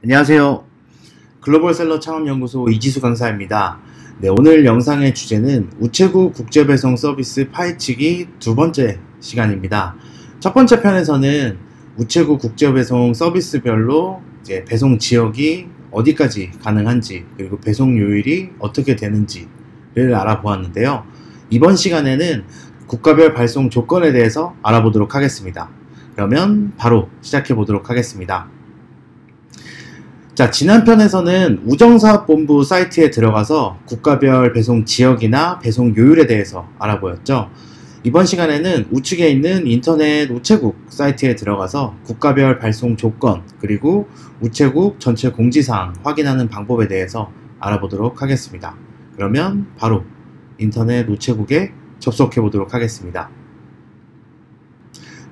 안녕하세요. 글로벌셀러 창업연구소 이지수 강사입니다. 네, 오늘 영상의 주제는 우체국 국제배송 서비스 파헤치기 두 번째 시간입니다. 첫 번째 편에서는 우체국 국제배송 서비스별로 이제 배송 지역이 어디까지 가능한지, 그리고 배송 요일이 어떻게 되는지를 알아보았는데요. 이번 시간에는 국가별 발송 조건에 대해서 알아보도록 하겠습니다. 그러면 바로 시작해 보도록 하겠습니다. 자, 지난 편에서는 우정사업본부 사이트에 들어가서 국가별 배송 지역이나 배송 요율에 대해서 알아보였죠. 이번 시간에는 우측에 있는 인터넷 우체국 사이트에 들어가서 국가별 발송 조건, 그리고 우체국 전체 공지사항 확인하는 방법에 대해서 알아보도록 하겠습니다. 그러면 바로 인터넷 우체국에 접속해 보도록 하겠습니다.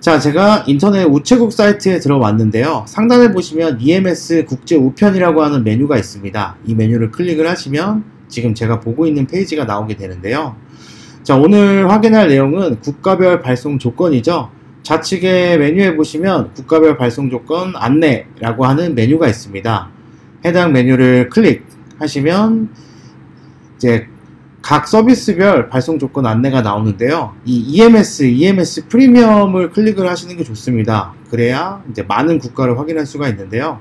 자, 제가 인터넷 우체국 사이트에 들어왔는데요. 상단에 보시면 EMS 국제 우편이라고 하는 메뉴가 있습니다. 이 메뉴를 클릭을 하시면 지금 제가 보고 있는 페이지가 나오게 되는데요. 자, 오늘 확인할 내용은 국가별 발송 조건이죠. 좌측의 메뉴에 보시면 국가별 발송 조건 안내라고 하는 메뉴가 있습니다. 해당 메뉴를 클릭하시면 이제 각 서비스별 발송 조건 안내가 나오는데요. 이 EMS 프리미엄을 클릭을 하시는 게 좋습니다. 그래야 이제 많은 국가를 확인할 수가 있는데요.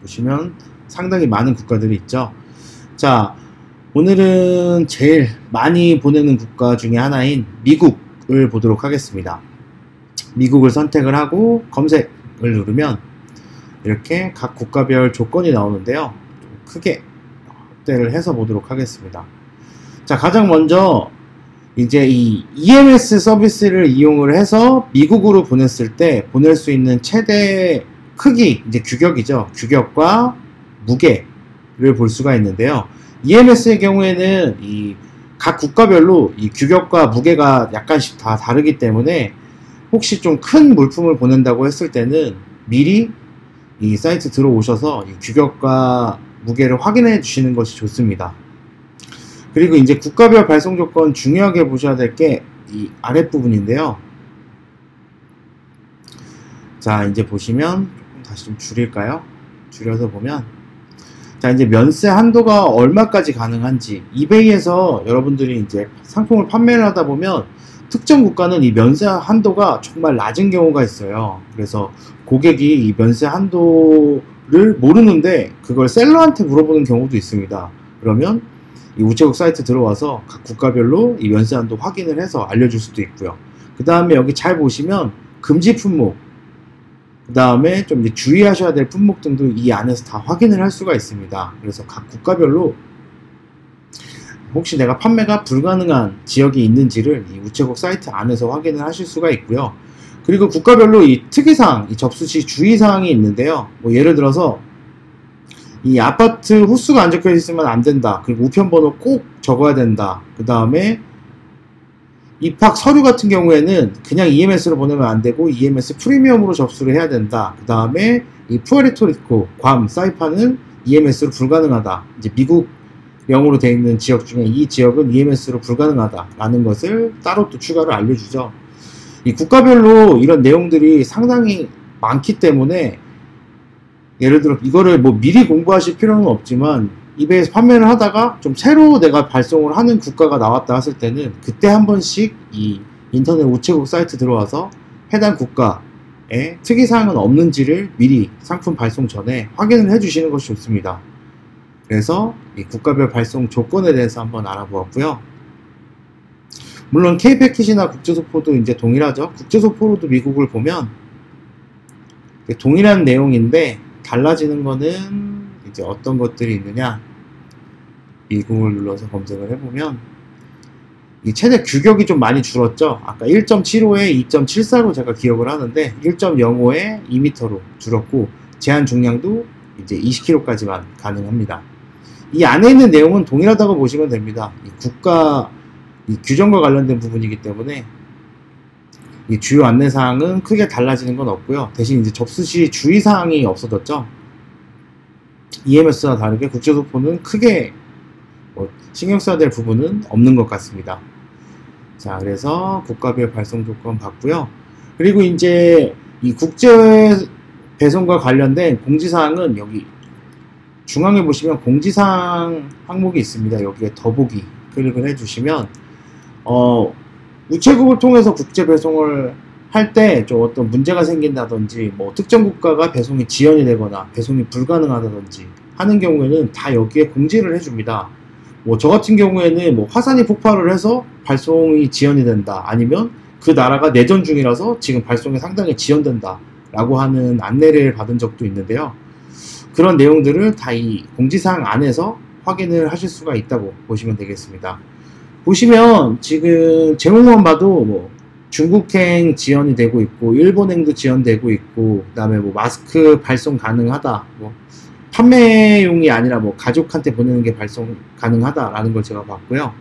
보시면 상당히 많은 국가들이 있죠. 자, 오늘은 제일 많이 보내는 국가 중에 하나인 미국을 보도록 하겠습니다. 미국을 선택을 하고 검색을 누르면 이렇게 각 국가별 조건이 나오는데요. 좀 크게 확대를 해서 보도록 하겠습니다. 자, 가장 먼저 이제 이 EMS 서비스를 이용을 해서 미국으로 보냈을 때 보낼 수 있는 최대 크기, 이제 규격이죠. 규격과 무게를 볼 수가 있는데요. EMS의 경우에는 이 각 국가별로 이 규격과 무게가 약간씩 다 다르기 때문에 혹시 좀 큰 물품을 보낸다고 했을 때는 미리 이 사이트 들어오셔서 이 규격과 무게를 확인해 주시는 것이 좋습니다. 그리고 이제 국가별 발송 조건 중요하게 보셔야 될 게 이 아랫부분인데요. 자, 이제 보시면 조금 다시 좀 줄일까요? 줄여서 보면, 자, 이제 면세 한도가 얼마까지 가능한지, 이베이에서 여러분들이 이제 상품을 판매를 하다 보면 특정 국가는 이 면세 한도가 정말 낮은 경우가 있어요. 그래서 고객이 이 면세 한도를 모르는데 그걸 셀러한테 물어보는 경우도 있습니다. 그러면 이 우체국 사이트 들어와서 각 국가별로 이 면세 한도 확인을 해서 알려줄 수도 있고요. 그 다음에 여기 잘 보시면 금지 품목, 그 다음에 좀 이제 주의하셔야 될 품목 등도 이 안에서 다 확인을 할 수가 있습니다. 그래서 각 국가별로 혹시 내가 판매가 불가능한 지역이 있는지를 이 우체국 사이트 안에서 확인을 하실 수가 있고요. 그리고 국가별로 이 특이사항, 이 접수 시 주의사항이 있는데요. 뭐 예를 들어서 이 아파트 호수가 안 적혀 있으면 안 된다. 그리고 우편번호 꼭 적어야 된다. 그 다음에 입학 서류 같은 경우에는 그냥 EMS로 보내면 안 되고 EMS 프리미엄으로 접수를 해야 된다. 그 다음에 이 푸에르토리코, 괌, 사이판은 EMS로 불가능하다. 이제 미국령으로 되어 있는 지역 중에 이 지역은 EMS로 불가능하다라는 것을 따로 또 추가로 알려주죠. 이 국가별로 이런 내용들이 상당히 많기 때문에 예를 들어 이거를 뭐 미리 공부하실 필요는 없지만 이베이에서 판매를 하다가 좀 새로 내가 발송을 하는 국가가 나왔다 했을 때는 그때 한 번씩 이 인터넷 우체국 사이트 들어와서 해당 국가에 특이사항은 없는지를 미리 상품 발송 전에 확인을 해 주시는 것이 좋습니다. 그래서 이 국가별 발송 조건에 대해서 한번 알아보았고요. 물론 K패킷이나 국제소포도 이제 동일하죠. 국제소포로도 미국을 보면 동일한 내용인데 달라지는 거는 이제 어떤 것들이 있느냐, 미국을 눌러서 검색을 해보면 이 최대 규격이 좀 많이 줄었죠. 아까 1.75에 2.74로 제가 기억을 하는데 1.05에 2m로 줄었고 제한 중량도 이제 20kg까지만 가능합니다. 이 안에 있는 내용은 동일하다고 보시면 됩니다. 이 국가 이 규정과 관련된 부분이기 때문에 이 주요 안내사항은 크게 달라지는 건 없고요. 대신 이제 접수 시 주의사항이 없어졌죠. EMS와 다르게 국제소포는 크게 뭐 신경 써야 될 부분은 없는 것 같습니다. 자, 그래서 국가별 발송 조건 봤고요. 그리고 이제 이 국제 배송과 관련된 공지사항은 여기 중앙에 보시면 공지사항 항목이 있습니다. 여기에 더보기 클릭을 해주시면 우체국을 통해서 국제 배송을 할 때 좀 어떤 문제가 생긴다든지 뭐 특정 국가가 배송이 지연이 되거나 배송이 불가능하다든지 하는 경우에는 다 여기에 공지를 해줍니다. 뭐 저 같은 경우에는 뭐 화산이 폭발을 해서 발송이 지연이 된다, 아니면 그 나라가 내전 중이라서 지금 발송이 상당히 지연된다 라고 하는 안내를 받은 적도 있는데요. 그런 내용들을 다 이 공지사항 안에서 확인을 하실 수가 있다고 보시면 되겠습니다. 보시면 지금 제목만 봐도 뭐 중국행 지연이 되고 있고 일본행도 지연되고 있고, 그 다음에 뭐 마스크 발송 가능하다, 뭐 판매용이 아니라 뭐 가족한테 보내는 게 발송 가능하다라는 걸 제가 봤고요.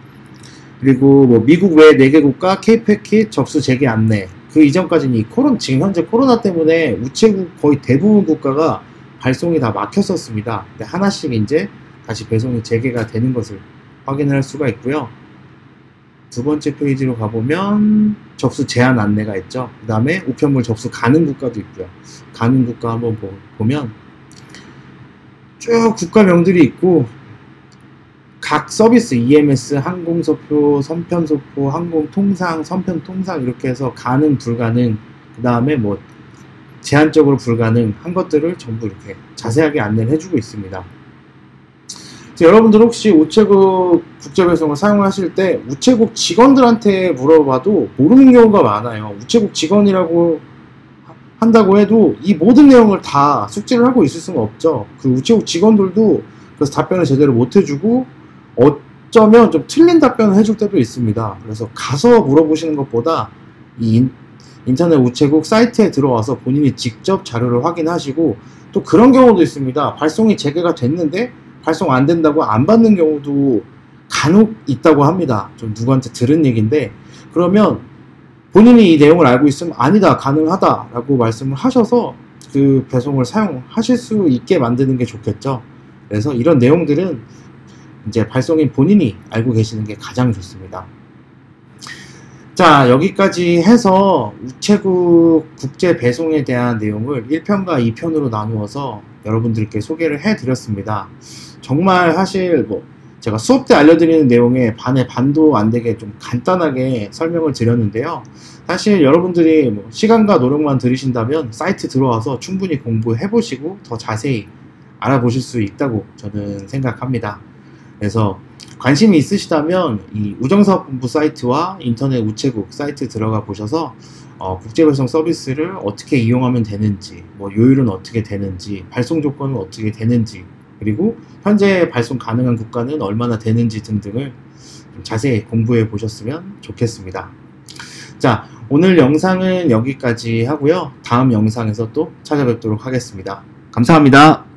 그리고 뭐 미국 외 4개 국가 K-패킷 접수 재개 안내. 그 이전까지는 지금 현재 코로나 때문에 우체국 거의 대부분 국가가 발송이 다 막혔었습니다. 근데 하나씩 이제 다시 배송이 재개가 되는 것을 확인을 할 수가 있고요. 두 번째 페이지로 가보면 접수 제한 안내가 있죠. 그 다음에 우편물 접수 가능 국가도 있고요. 가능 국가 한번 보면 쭉 국가명들이 있고, 각 서비스 EMS, 항공소표, 선편소표, 항공통상, 선편통상 이렇게 해서 가능, 불가능, 그 다음에 뭐 제한적으로 불가능 한 것들을 전부 이렇게 자세하게 안내를 해주고 있습니다. 여러분들 혹시 우체국 국제배송을 사용하실 때 우체국 직원들한테 물어봐도 모르는 경우가 많아요. 우체국 직원이라고 한다고 해도 이 모든 내용을 다 숙지를 하고 있을 수는 없죠. 그 우체국 직원들도 그래서 답변을 제대로 못 해주고 어쩌면 좀 틀린 답변을 해줄 때도 있습니다. 그래서 가서 물어보시는 것보다 이 인터넷 우체국 사이트에 들어와서 본인이 직접 자료를 확인하시고, 또 그런 경우도 있습니다. 발송이 재개가 됐는데 발송 안 된다고 안 받는 경우도 간혹 있다고 합니다. 좀 누구한테 들은 얘기인데, 그러면 본인이 이 내용을 알고 있으면 아니다, 가능하다 라고 말씀을 하셔서 그 배송을 사용하실 수 있게 만드는 게 좋겠죠. 그래서 이런 내용들은 이제 발송인 본인이 알고 계시는 게 가장 좋습니다. 자, 여기까지 해서 우체국 국제 배송에 대한 내용을 1편과 2편으로 나누어서 여러분들께 소개를 해 드렸습니다. 정말 사실 뭐 제가 수업 때 알려드리는 내용에 반의 반도 안 되게 좀 간단하게 설명을 드렸는데요. 사실 여러분들이 뭐 시간과 노력만 들이신다면 사이트 들어와서 충분히 공부해 보시고 더 자세히 알아보실 수 있다고 저는 생각합니다. 그래서 관심이 있으시다면 이 우정사업본부 사이트와 인터넷 우체국 사이트 들어가 보셔서 국제배송 서비스를 어떻게 이용하면 되는지, 뭐 요율은 어떻게 되는지, 발송 조건은 어떻게 되는지, 그리고 현재 발송 가능한 국가는 얼마나 되는지 등등을 좀 자세히 공부해 보셨으면 좋겠습니다. 자, 오늘 영상은 여기까지 하고요. 다음 영상에서 또 찾아뵙도록 하겠습니다. 감사합니다.